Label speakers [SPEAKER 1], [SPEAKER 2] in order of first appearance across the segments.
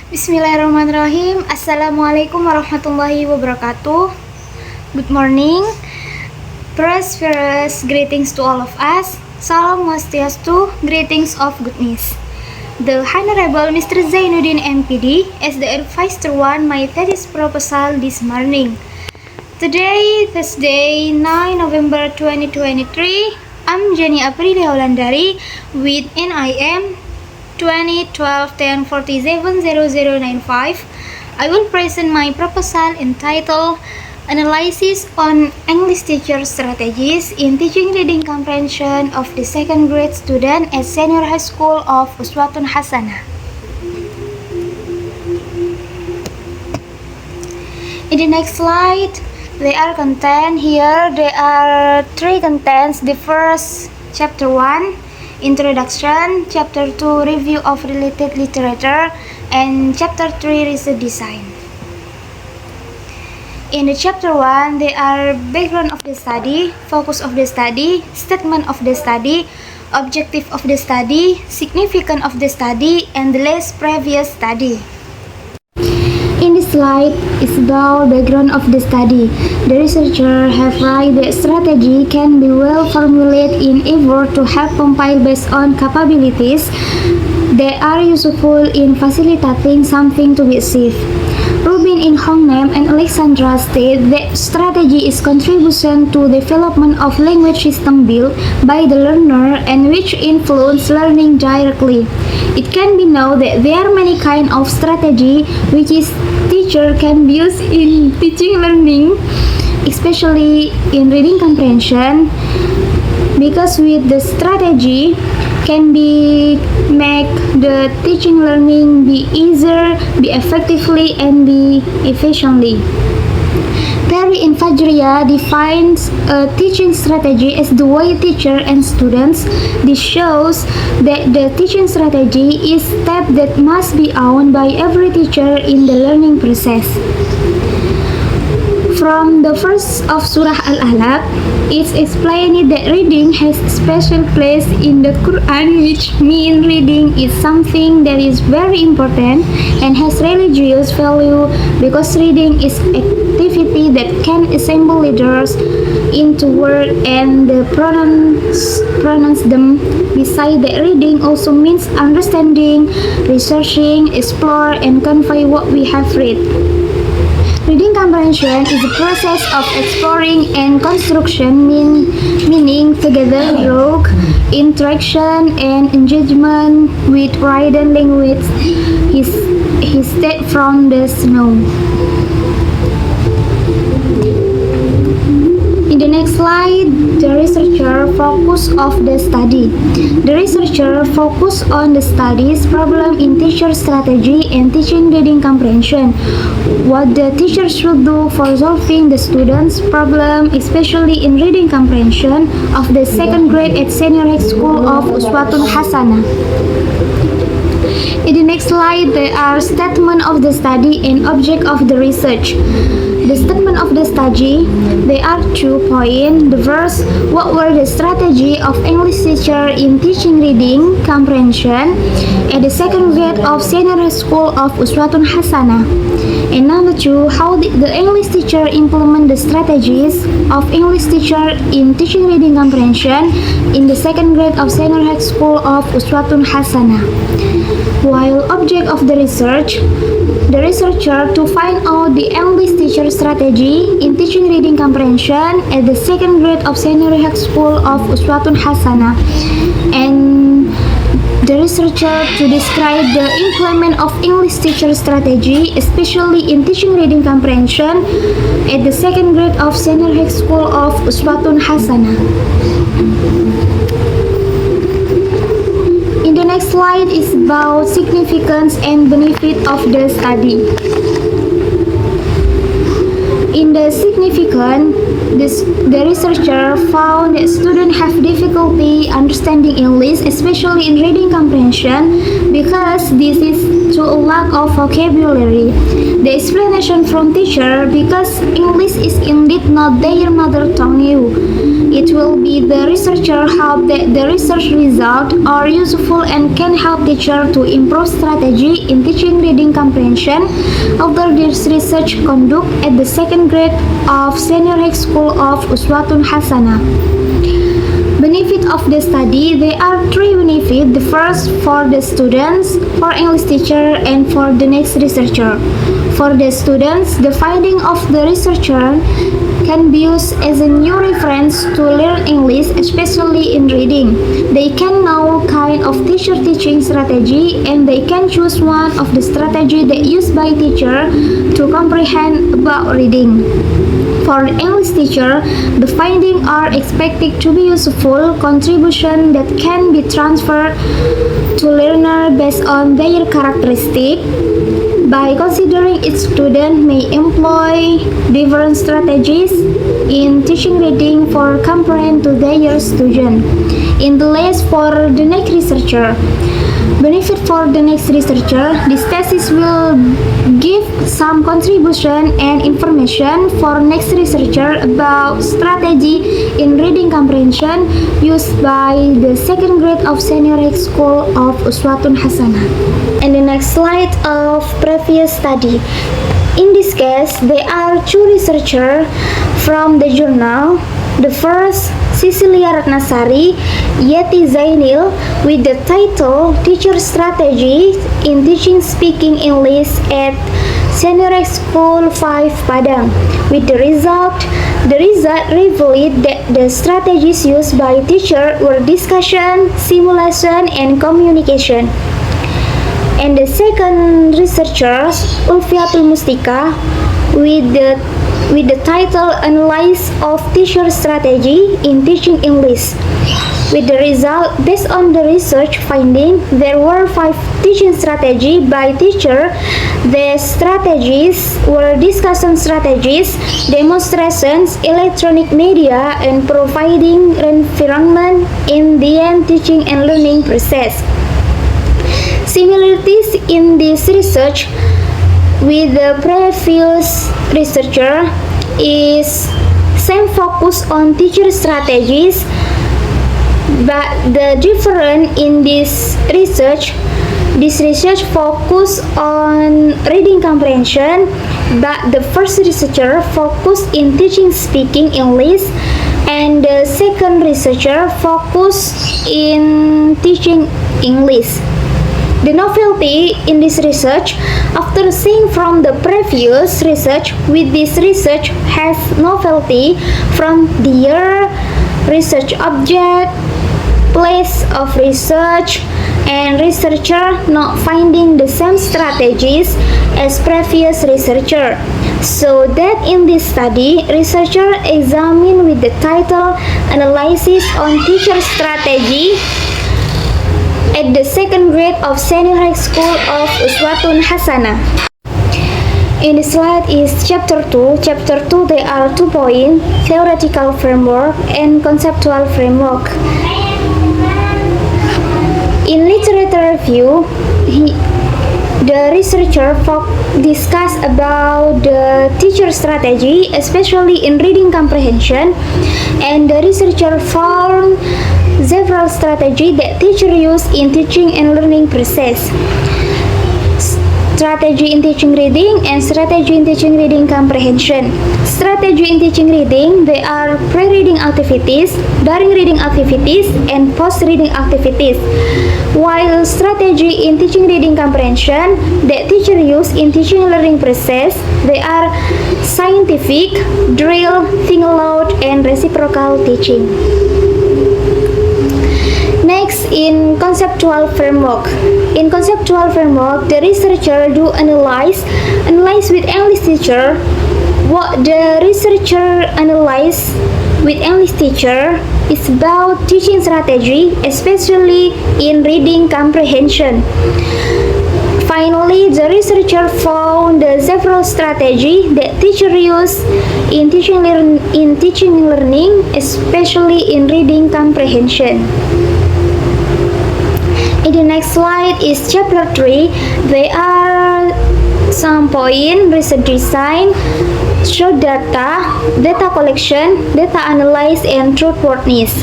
[SPEAKER 1] Bismillahirrahmanirrahim. Assalamualaikum warahmatullahi wabarakatuh. Good morning. Prosperous greetings to all of us. Salam Swastiastu, greetings of goodness. The Honorable Mr. Zainuddin MPD, as the advisor one, my thesis proposal this morning. Today, Thursday, 9 November 2023, I'm Jenny Aprilia Wulandari with NIM 2012-1047-0095. I will present my proposal entitled Analysis on English Teacher Strategies in Teaching Reading Comprehension of the Second Grade Student at Senior High School of Uswatun Hasanah. In the next slide, there are content here. There are three contents. The first, Chapter 1, Introduction, Chapter 2, Review of Related Literature, and Chapter 3, Research Design. In the Chapter 1, there are background of the study, focus of the study, statement of the study, objective of the study, significance of the study, and the last previous study. In this slide is about background of the study. The researcher have write that strategy can be well formulated in effort to help compile based on capabilities that are useful in facilitating something to be achieved. Rubin in Hongnam and Alexandra state that strategy is contribution to development of language system built by the learner and which influence learning directly. It can be known that there are many kinds of strategy which is teacher can use in teaching learning, especially in reading comprehension, because with the strategy can be make the teaching learning be easier, be effectively, and be efficiently. Terry in Fajria defines a teaching strategy as the way teacher and students. This shows that the teaching strategy is step that must be owned by every teacher in the learning process. From the verse of Surah Al-Alaq, it's explained that reading has a special place in the Quran, which means reading is something that is very important and has religious value because reading is activity that can assemble leaders into word and pronounce them. Besides that, reading also means understanding, researching, explore, and convey what we have read. Reading comprehension is a process of exploring and construction, meaning together dialogue, interaction, and engagement with written language. He said from the snow. In the next slide, the researcher focus of the study. The researcher focus on the study's problem in teacher strategy and teaching reading comprehension. What the teacher should do for solving the students' problem, especially in reading comprehension of the second grade at Senior High School of Uswatun Hasanah. In the next slide, there are statement of the study and object of the research. The statement of the study, there are 2 points. The first, what were the strategy of English teacher in teaching reading comprehension at the second grade of Senior High School of Uswatun Hasanah? And number 2, how did the English teacher implement the strategies of English teacher in teaching reading comprehension in the second grade of Senior High School of Uswatun Hasanah? While object of the research, the researcher to find out the English teacher strategy in teaching reading comprehension at the second grade of Senior High School of Uswatun Hasanah, and the researcher to describe the implement of English teacher strategy, especially in teaching reading comprehension at the second grade of Senior High School of Uswatun Hasanah. The next slide is about significance and benefit of the study. In the significance, the researcher found that students have difficulty understanding English, especially in reading comprehension, because this is to a lack of vocabulary. The explanation from teacher, because English is indeed not their mother tongue. It will be the researcher hope that the research result are useful and can help teacher to improve strategy in teaching reading comprehension after this research conduct at the second grade of Senior High School of Uswatun Hasanah. Benefit of the study, there are three benefits. The first for the students, for English teacher, and for the next researcher. For the students, the finding of the researcher can be used as a new reference to learn English, especially in reading. They can know kind of teacher teaching strategy, and they can choose one of the strategy that used by teacher to comprehend about reading. For the English teacher, the findings are expected to be useful contribution that can be transferred to learner based on their characteristic. By considering each student may employ different strategies in teaching reading for comprehend to their student. In the list for the next researcher. Benefit for the next researcher, this thesis will give some contribution and information for next researcher about strategy in reading comprehension used by the second grade of Senior High School of Uswatun Hasanah. And the next slide of previous study. In this case, there are two researchers from the journal. The first, Cecilia Ratnasari, Yeti Zainil, with the title Teacher Strategy in Teaching Speaking English at Senior High School 5 Padang. With the result revealed that the strategies used by teacher were discussion, simulation, and communication. And the second researcher, Ulfiatul Mustika, with the title Analysis of Teacher Strategy in Teaching English. With the result, based on the research finding, there were 5 teaching strategies by teacher. The strategies were discussion strategies, demonstrations, electronic media, and providing environment in the teaching and learning process. Similarities in this research with the previous researcher is same focus on teacher strategies, but the difference in this research focus on reading comprehension, but the first researcher focused in teaching speaking English, and the second researcher focused in teaching English. The novelty in this research, after seeing from the previous research, with this research has novelty from their research object, place of research, and researcher not finding the same strategies as previous researcher. So that in this study, researcher examined with the title Analysis on Teacher Strategy at the second grade of Senior High School of Uswatun Hasanah. In the slide is chapter 2. Chapter 2 there are 2 points, theoretical framework and conceptual framework. In literature review, the researcher discussed about the teacher strategy, especially in reading comprehension, and the researcher found several strategies that teachers use in teaching and learning process. Strategy in teaching reading and strategy in teaching reading comprehension. Strategy in teaching reading, they are pre-reading activities, during reading activities, and post-reading activities. While strategy in teaching reading comprehension that teacher use in teaching and learning process, they are scientific, drill, think aloud, and reciprocal teaching. Next, in conceptual framework. In conceptual framework, the researcher do analyze with English teacher what the researcher analyze with English teacher is about teaching strategy, especially in reading comprehension. Finally, the researcher found several strategies that teachers use in teaching and learning, especially in reading comprehension. In the next slide is chapter 3. There are some point: research design, show data, data collection, data analysis, and truthworthiness.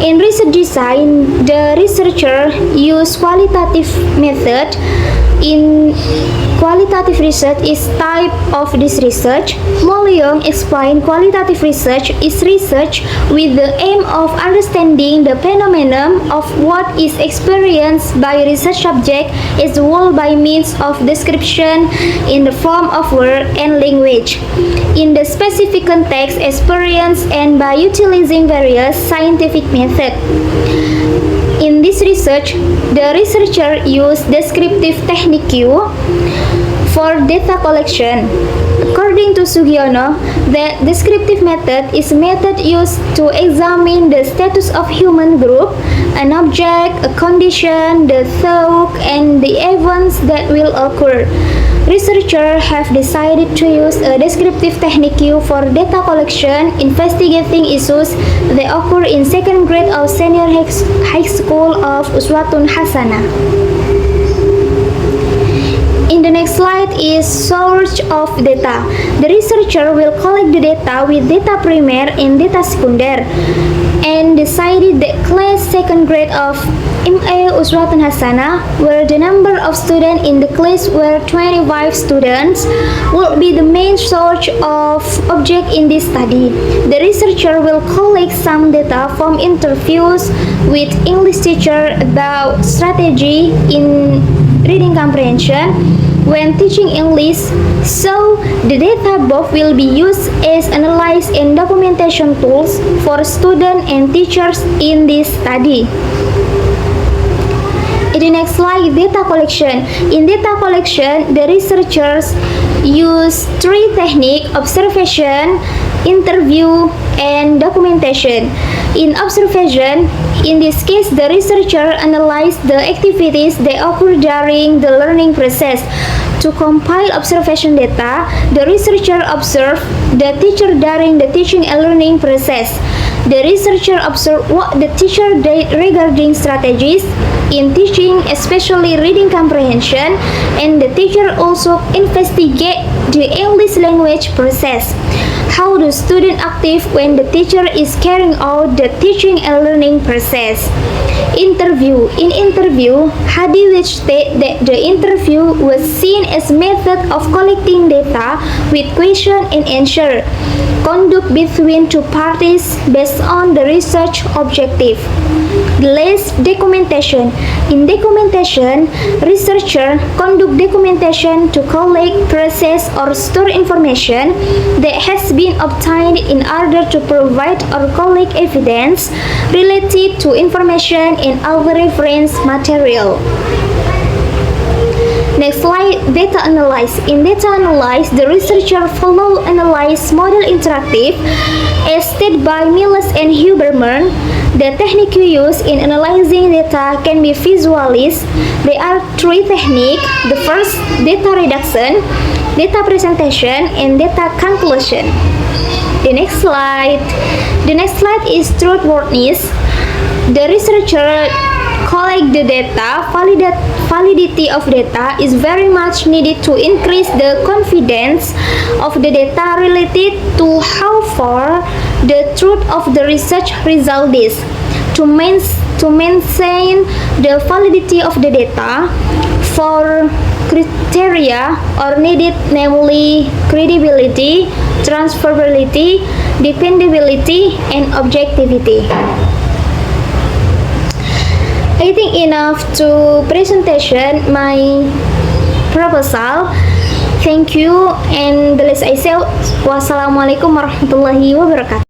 [SPEAKER 1] In research design, the researcher use qualitative method. In qualitative research is type of this research. Mo Leong explained qualitative research is research with the aim of understanding the phenomenon of what is experienced by research subject as well by means of description in the form of word and language in the specific context experience and by utilizing various scientific methods. In this research, the researcher used descriptive technique for data collection. According to Sugiono, the descriptive method is a method used to examine the status of human group, an object, a condition, the thought, and the events that will occur. Researchers have decided to use a descriptive technique for data collection, investigating issues that occur in second grade of senior high school of Uswatun Hasanah. In the next slide is source of data. The researcher will collect the data with data primaire and data secondaire and decided that class second grade of MA Uswatun Hasanah, where the number of students in the class were 25 students, will be the main source of object in this study. The researcher will collect some data from interviews with English teacher about strategy in reading comprehension when teaching English, so the data both will be used as analysis and documentation tools for students and teachers in this study. In the next slide, data collection. In data collection, the researchers use three techniques: observation, interview, and documentation. In observation, in this case, the researcher analyzed the activities that occur during the learning process. To compile observation data, the researcher observed the teacher during the teaching and learning process. The researcher observed what the teacher did regarding strategies in teaching, especially reading comprehension, and the teacher also investigate the English language process. How the student active when the teacher is carrying out the teaching and learning process. Interview. In interview, Hadi will state that the interview was seen as method of collecting data with question and answer, conduct between two parties based on the research objective. The last, documentation. In documentation, researcher conduct documentation to collect, process, or store information that has been obtained in order to provide or collect evidence related to information in our reference material. Next slide, data analysis. In data analysis, the researcher follow analyze model interactive as stated by Miles and Huberman. The technique used in analyzing data can be visualized. There are three techniques. The first, data reduction, data presentation, and data conclusion. The next slide. The next slide is truthworthiness. The researcher collect the data. Validity of data is very much needed to increase the confidence of the data related to how far the truth of the research result is. To maintain the validity of the data, four criteria are needed, namely credibility, transferability, dependability, and objectivity. I think enough to presentation my proposal. Thank you, and the last I say, wassalamualaikum warahmatullahi wabarakatuh.